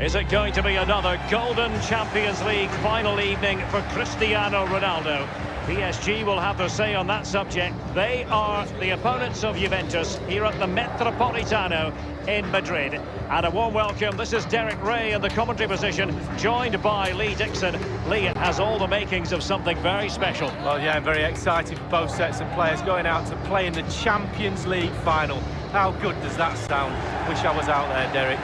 Is it going to be another golden Champions League final evening for Cristiano Ronaldo? PSG will have their say on that subject. They are the opponents of Juventus here at the Metropolitano in Madrid. And a warm welcome. This is Derek Ray in the commentary position, joined by Lee Dixon. Lee, it has all the makings of something very special. Well, yeah, I'm very excited for both sets of players going out to play in the Champions League final. How good does that sound? Wish I was out there, Derek.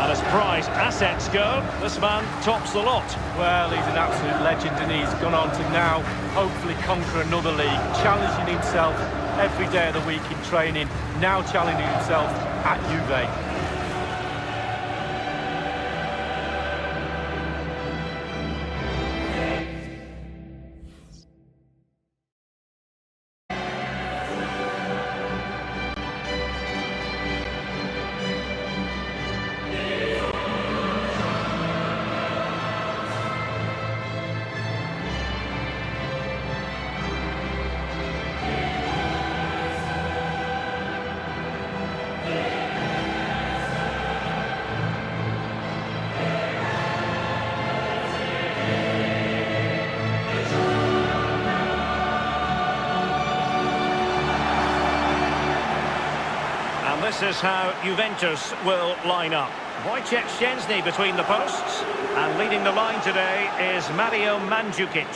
And as prize assets go, this man tops the lot. Well, he's an absolute legend, and he's gone on to now hopefully conquer another league, challenging himself every day of the week in training, now challenging himself at Juve. This is how Juventus will line up. Wojciech Szczęsny between the posts, and leading the line today is Mario Mandzukic.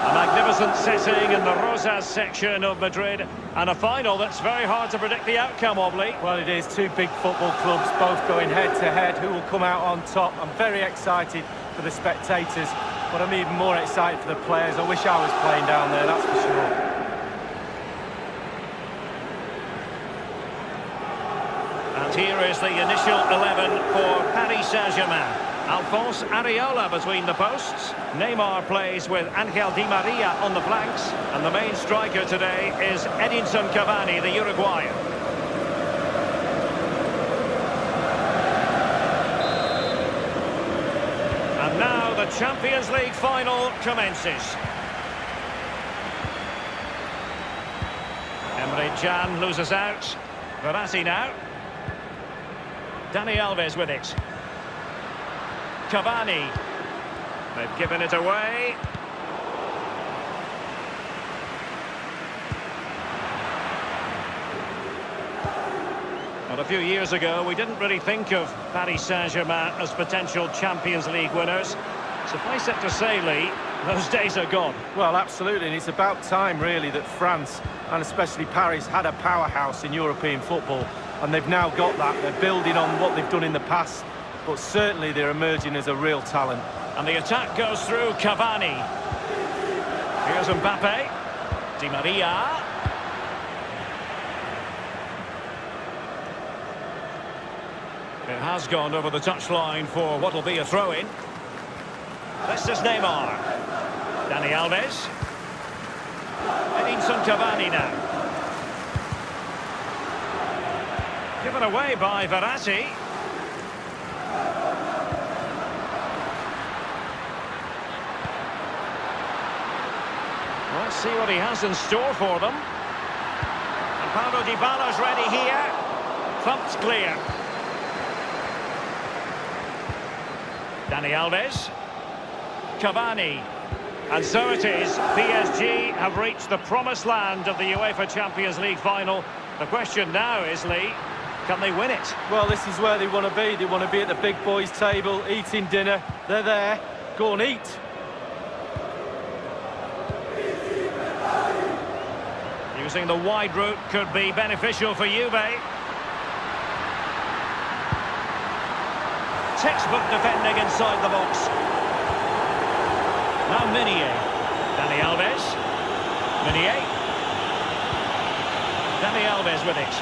A magnificent setting in the Rosas section of Madrid, and a final that's very hard to predict the outcome of, Lee. Well, it is two big football clubs, both going head-to-head. Who will come out on top? I'm very excited for the spectators, but I'm even more excited for the players. I wish I was playing down there, that's for sure. And here is the initial 11 for Paris Saint-Germain. Alphonse Areola between the posts. Neymar plays with Angel Di Maria on the flanks. And the main striker today is Edinson Cavani, the Uruguayan. And now the Champions League final commences. Emre Can loses out. Verratti now. Dani Alves with it. Cavani. They've given it away. Well, a few years ago, we didn't really think of Paris Saint-Germain as potential Champions League winners. Suffice it to say, Lee, those days are gone. Well, absolutely, and it's about time, really, that France, and especially Paris, had a powerhouse in European football, and they've now got that. They're building on what they've done in the past, but certainly they're emerging as a real talent. And the attack goes through Cavani. Here's Mbappe. Di Maria. It has gone over the touchline for what will be a throw-in. This is Neymar. Dani Alves. Edinson Cavani now. Given away by Verratti. Let's see what he has in store for them. And Paulo Dybala's ready here. Thumped clear. Dani Alves. Cavani. And so it is. PSG have reached the promised land of the UEFA Champions League final. The question now is, Lee, can they win it? Well, this is where they want to be. They want to be at the big boys' table, eating dinner. They're there. Go and eat. Using the wide route could be beneficial for Juve. Textbook defending inside the box. Now Meunier. Dani Alves. Meunier. Dani Alves with it.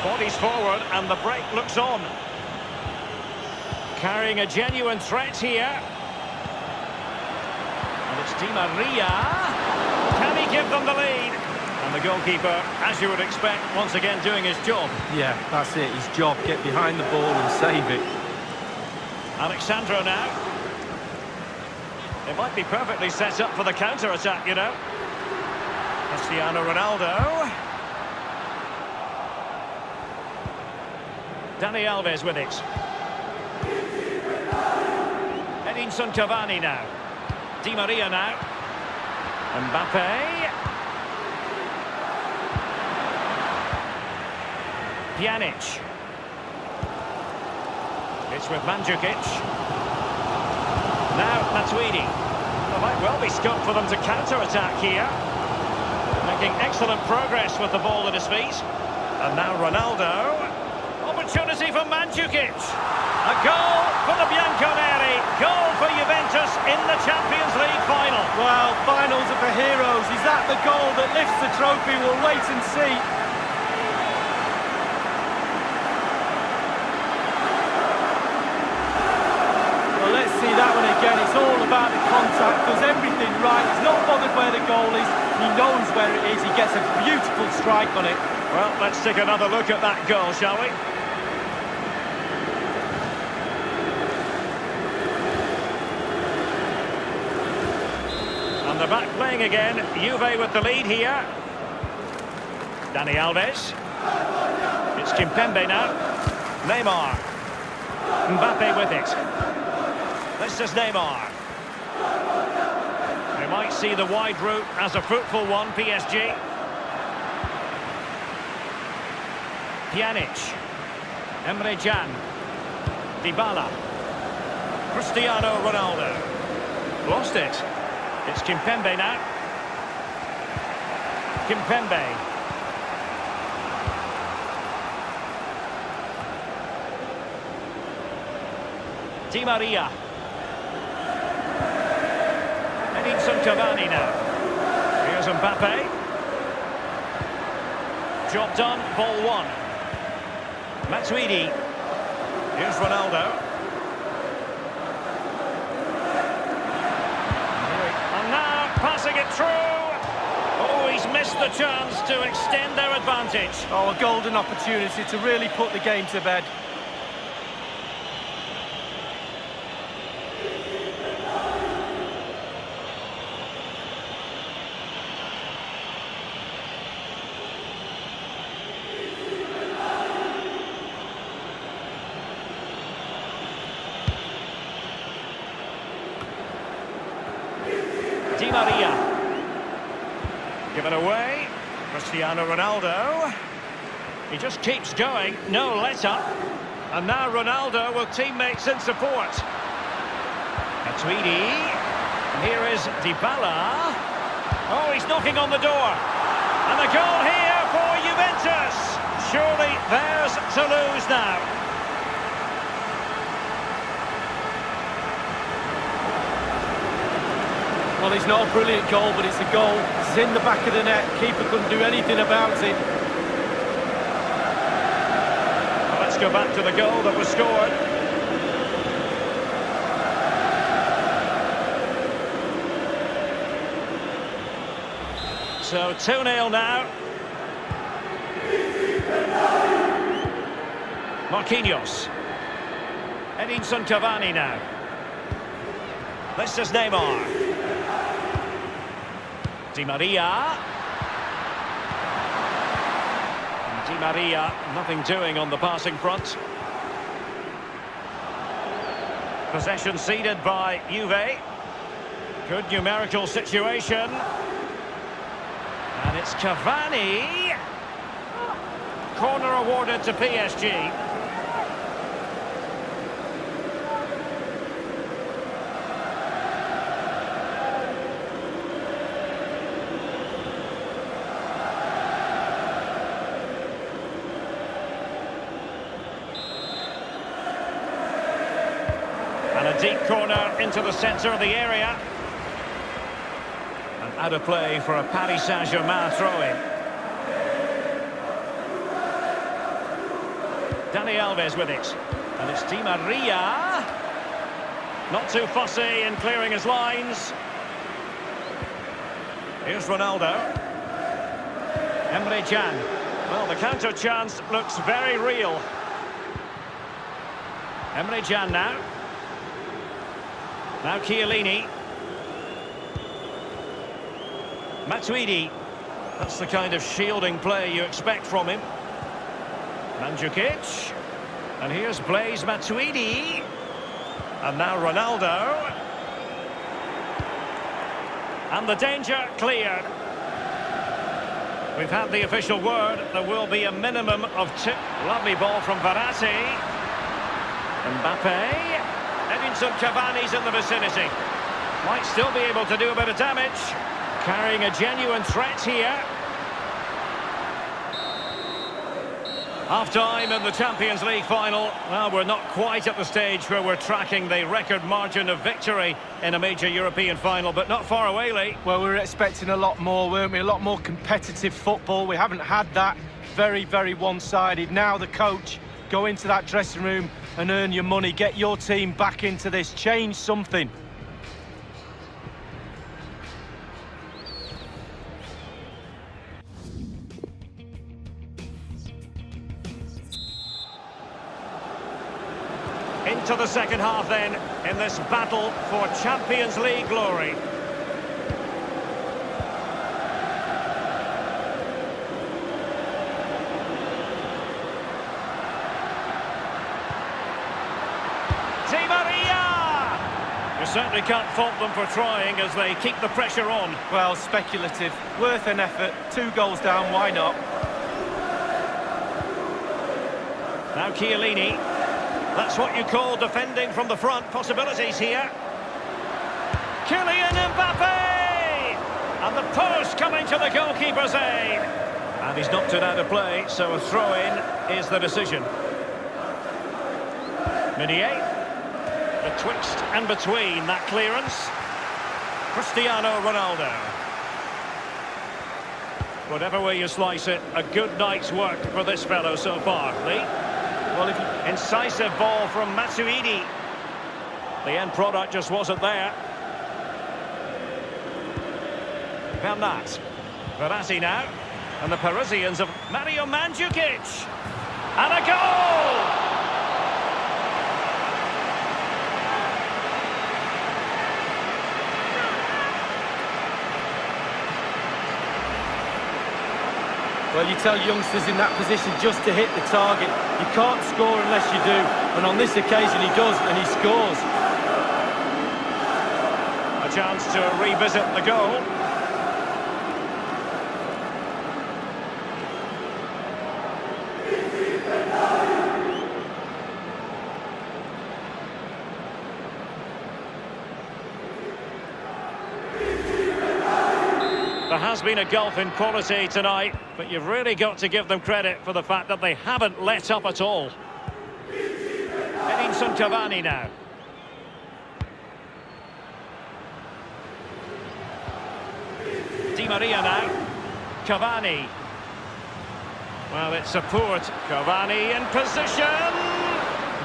Bodies forward and the break looks on. Carrying a genuine threat here. And it's Di Maria. Can he give them the lead? And the goalkeeper, as you would expect, once again doing his job. Yeah, that's it, his job. Get behind the ball and save it. Alexandro now. It might be perfectly set up for the counter-attack, you know. Cristiano Ronaldo. Dani Alves with it. Edinson Cavani now. Di Maria now. Mbappe. Pjanic. It's with Mandzukic. Now Matuidi. There might well be scope for them to counter-attack here. Making excellent progress with the ball at his feet. And now Ronaldo. Opportunity for Mandzukic. A goal for the Bianconeri. Goal for Juventus in the Champions League final. Well, finals are for heroes. Is that the goal that lifts the trophy? We'll wait and see. Well, let's see that one again. It's all about the contact. Does everything right. He's not bothered where the goal is. He knows where it is. He gets a beautiful strike on it. Well, let's take another look at that goal, shall we? And they're back playing again. Juve with the lead here. Dani Alves. It's Kimpembe now. Neymar. Mbappe with it. This is Neymar. We might see the wide route as a fruitful one, PSG. Pjanic. Emre Can. Dybala. Cristiano Ronaldo. Lost it. It's Kimpembe now. Kimpembe. Di Maria. Edinson Cavani now. Here's Mbappe. Job done, ball one. Matuidi. Here's Ronaldo. And now passing it through. Oh, he's missed the chance to extend their advantage. Oh, a golden opportunity to really put the game to bed. Di Maria. Given away. Cristiano Ronaldo. He just keeps going. No let-up. And now Ronaldo with teammates in support. Matuidi. And here is Dybala. Oh, he's knocking on the door. And a goal here for Juventus. Surely theirs to lose now. Well, it's not a brilliant goal, but it's a goal. It's in the back of the net. Keeper couldn't do anything about it. Well, let's go back to the goal that was scored. So 2-0 now. Marquinhos. Edinson Cavani now. This is Neymar. Di Maria. And Di Maria, nothing doing on the passing front. Possession ceded by Juve. Good numerical situation. And it's Cavani. Corner awarded to PSG. And a deep corner into the centre of the area. And out of play for a Paris Saint-Germain throw-in. Dani Alves with it. And it's Di Maria. Not too fussy in clearing his lines. Here's Ronaldo. Emre Can. Well, the counter chance looks very real. Emre Can now. Now Chiellini. Matuidi. That's the kind of shielding play you expect from him. Mandzukic. And here's Blaise Matuidi. And now Ronaldo. And the danger cleared. We've had the official word. There will be a minimum of 2. Lovely ball from Verratti. Mbappe. Edinson Cavani's in the vicinity. Might still be able to do a bit of damage. Carrying a genuine threat here. Half-time in the Champions League final. Well, we're not quite at the stage where we're tracking the record margin of victory in a major European final, but not far away, Lee. Well, we were expecting a lot more, weren't we? A lot more competitive football. We haven't had that. Very, very one-sided. Now the coach, go into that dressing room and earn your money. Get your team back into this. Change something. Into the second half then, in this battle for Champions League glory. Di Maria! You certainly can't fault them for trying as they keep the pressure on. Well, speculative. Worth an effort. 2 goals down, why not? Now Chiellini. That's what you call defending from the front. Possibilities here. Kylian Mbappe! And the post coming to the goalkeeper's aid. And he's knocked it out of play, so a throw-in is the decision. Meunier. Betwixt and between that clearance. Cristiano Ronaldo. Whatever way you slice it, a good night's work for this fellow so far. Lee? Well, incisive ball from Matuidi. The end product just wasn't there. Bernat. Verratti now. And the Parisians of Mario Mandzukic. And a goal! Well, you tell youngsters in that position just to hit the target. You can't score unless you do. And on this occasion he does, and he scores. A chance to revisit the goal. There has been a gulf in quality tonight, but you've really got to give them credit for the fact that they haven't let up at all. Edinson Cavani now. Di Maria now. Cavani. Well, it's a port. Cavani in position.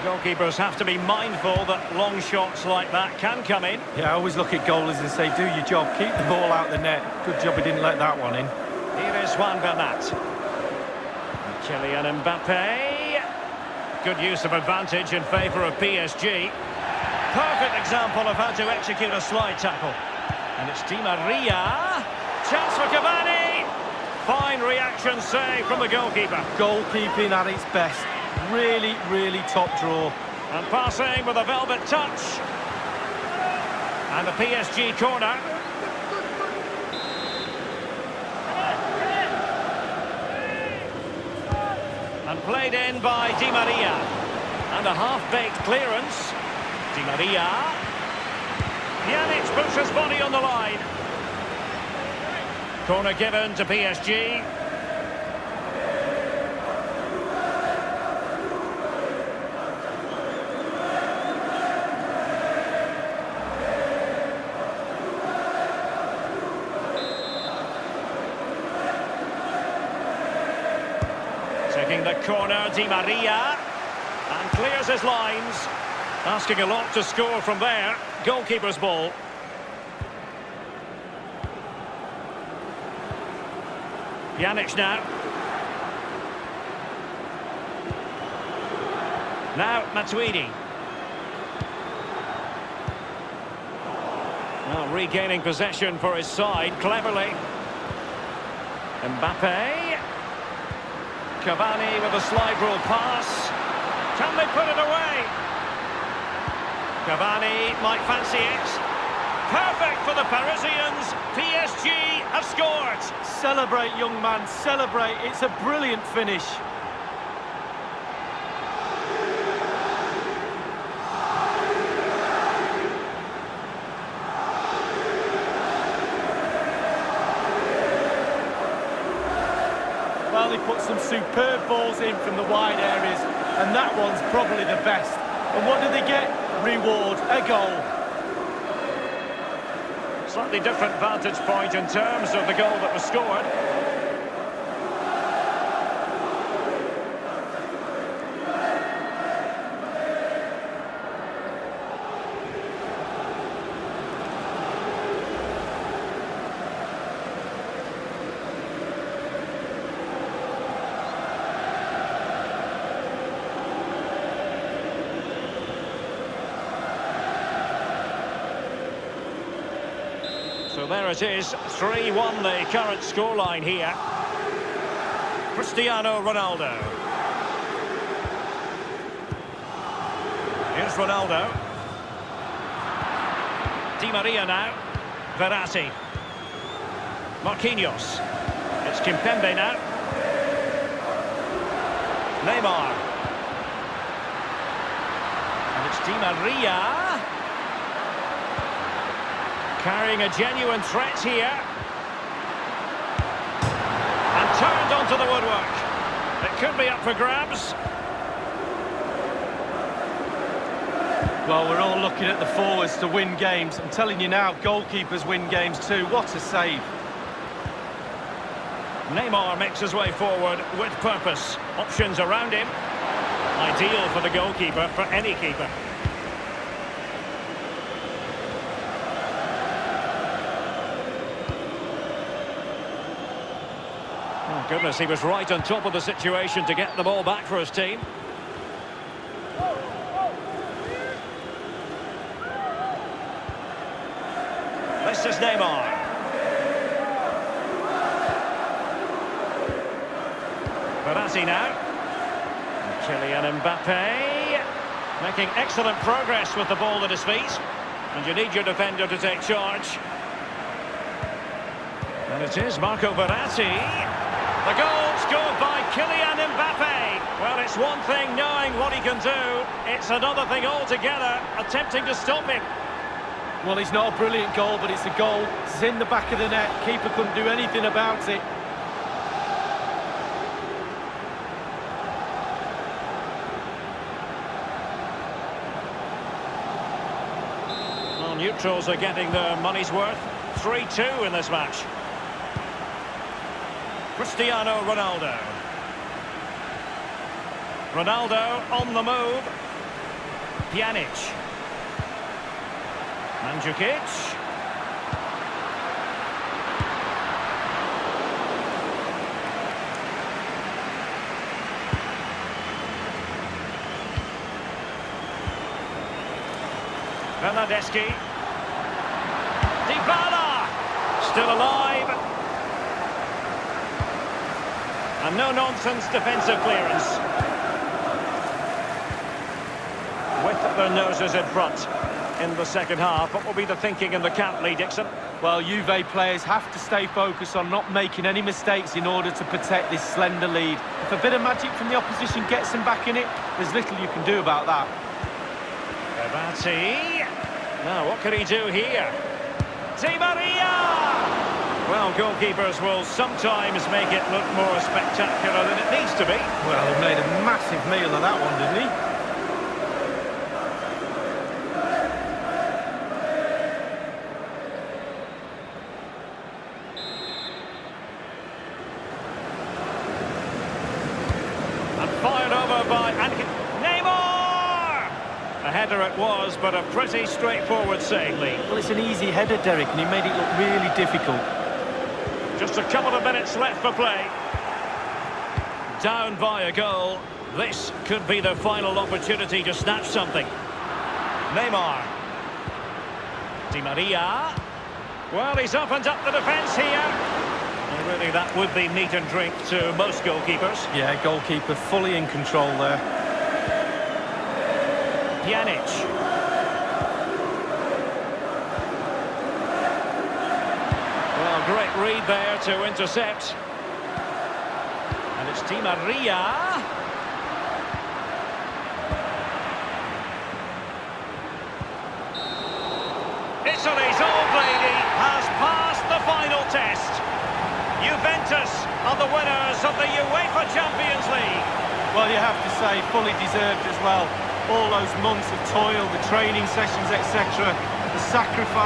Goalkeepers have to be mindful that long shots like that can come in. Yeah, I always look at goalies and say, do your job, keep the ball out the net. Good job he didn't let that one in. Here is Juan Bernat. Kylian Mbappe. Good use of advantage in favour of PSG. Perfect example of how to execute a slide tackle. And it's Di Maria. Chance for Cavani. Fine reaction save from the goalkeeper. Goalkeeping at its best. Really, really top draw. And passing with a velvet touch. And the PSG corner. And played in by Di Maria. And a half-baked clearance. Di Maria. Pjanic puts his body on the line. Corner given to PSG. Taking the corner, Di Maria, and clears his lines. Asking a lot to score from there. Goalkeeper's ball. Pjanic now. Now Matuidi. Well, regaining possession for his side cleverly. Mbappe. Cavani with a slide rule pass. Can they put it away? Cavani might fancy it. Perfect for the Parisians. PSG have scored. Celebrate, young man, celebrate. It's a brilliant finish. Well, he put some superb balls in from the wide areas, and that one's probably the best. And what do they get? Reward, a goal. Slightly different vantage point in terms of the goal that was scored. So there it is, 3-1 the current scoreline here. Cristiano Ronaldo. Here's Ronaldo. Di Maria now. Verratti. Marquinhos. It's Kimpembe now. Neymar. And it's Di Maria. Carrying a genuine threat here. And turned onto the woodwork. It could be up for grabs. Well, we're all looking at the forwards to win games. I'm telling you now, goalkeepers win games too. What a save. Neymar makes his way forward with purpose. Options around him. Ideal for the goalkeeper, for any keeper. Oh, goodness, he was right on top of the situation to get the ball back for his team. This is Neymar. Verratti now. And Kylian Mbappe. Making excellent progress with the ball at his feet. And you need your defender to take charge. And it is Marco Verratti. The goal scored by Kylian Mbappe. Well, it's one thing knowing what he can do. It's another thing altogether, attempting to stop him. Well, it's not a brilliant goal, but it's a goal. It's in the back of the net. Keeper couldn't do anything about it. Well, neutrals are getting their money's worth. 3-2 in this match. Cristiano Ronaldo. Ronaldo on the move. Pjanic. Mandzukic. Bernardeschi. Dybala. Still alive. And no-nonsense defensive clearance. With their noses in front in the second half. What will be the thinking in the camp, Lee Dixon? Well, Juve players have to stay focused on not making any mistakes in order to protect this slender lead. If a bit of magic from the opposition gets them back in it, there's little you can do about that. Verratti. Now, what can he do here? Di Maria! Well, goalkeepers will sometimes make it look more spectacular than it needs to be. Well, he made a massive meal of that one, didn't he? Fired over by Neymar! A header it was, but a pretty straightforward save, Lee. Well, it's an easy header, Derek, and he made it look really difficult. Just a couple of minutes left for play. Down by a goal. This could be the final opportunity to snatch something. Neymar. Di Maria. Well, he's opened up the defence here. And really, that would be meat and drink to most goalkeepers. Yeah, goalkeeper fully in control there. Pjanic. Well, great read there to intercept. And it's Di Maria. Italy's old lady has passed the final test. Juventus are the winners of the UEFA Champions League. Well, you have to say, fully deserved as well. All those months of toil, the training sessions, etc., the sacrifice.